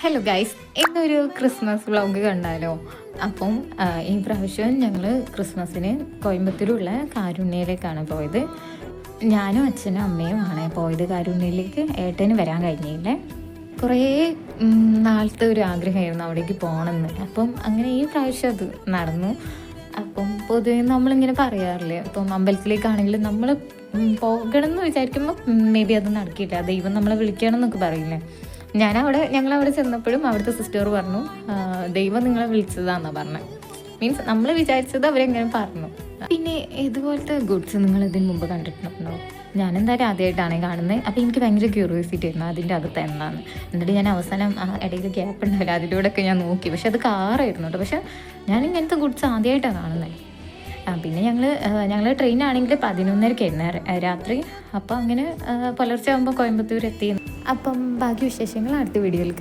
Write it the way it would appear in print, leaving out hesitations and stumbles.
Hello guys, ഇന്നൊരു Christmas vlog കണ്ടാലോ? അപ്പം ഈ പ്രാവശ്യം ഞങ്ങൾ ക്രിസ്മസിന് കോയമ്പത്തൂരുള്ള കാരുണ്യയിലേക്കാണ് പോയത്. ഞാനും അച്ഛനും അമ്മയുമാണ് പോയത് കാരുണ്യയിലേക്ക്. ഏട്ടന് വരാൻ കഴിഞ്ഞില്ലേ. കുറേ നാളത്തെ ഒരു ആഗ്രഹമായിരുന്നു അവിടേക്ക് പോകണമെന്ന്. അപ്പം അങ്ങനെ ഈ പ്രാവശ്യം അത് നടന്നു. അപ്പം പൊതുവെ നമ്മളിങ്ങനെ പറയാറില്ലേ, ഇപ്പം അമ്പലത്തിലേക്കാണെങ്കിലും നമ്മൾ പോകണം എന്ന് വിചാരിക്കുമ്പോൾ മേ ബി അത് നടക്കില്ല, ദൈവം നമ്മളെ വിളിക്കണം എന്നൊക്കെ പറയില്ലേ. ഞങ്ങളവിടെ ചെന്നപ്പോഴും അവിടുത്തെ സിസ്റ്റർ പറഞ്ഞു, ദൈവം നിങ്ങളെ വിളിച്ചതാണെന്നാണ് പറഞ്ഞത്. മീൻസ് നമ്മൾ വിചാരിച്ചത് അവരെങ്ങനെ പറഞ്ഞു. പിന്നെ ഇതുപോലത്തെ ഗുഡ്സ് നിങ്ങൾ ഇതിന് മുമ്പ് കണ്ടിട്ടുണ്ടോ? ഞാനെന്തായാലും ആദ്യമായിട്ടാണ് കാണുന്നത്. അപ്പോൾ എനിക്ക് ഭയങ്കര ക്യൂരിയോസിറ്റി ആയിരുന്നു അതിൻ്റെ അകത്ത് എന്താണെന്ന്. എന്നിട്ട് ഞാൻ അവസാനം ഇടയിൽ ഗ്യാപ്പ് ഉണ്ടാവില്ല, അതിലൂടെയൊക്കെ ഞാൻ നോക്കി. പക്ഷെ അത് കാറായിരുന്നു കേട്ടോ. പക്ഷെ ഞാൻ ഇങ്ങനത്തെ ഗുഡ്സ് ആദ്യമായിട്ടാണ് കാണുന്നത്. പിന്നെ ഞങ്ങൾ ട്രെയിനാണെങ്കിൽ 11:30 രാത്രി. അപ്പോൾ അങ്ങനെ പുലർച്ചെ ആകുമ്പോൾ കോയമ്പത്തൂർ എത്തി. അപ്പം ബാക്കി വിശേഷങ്ങൾ അടുത്ത വീഡിയോയിൽ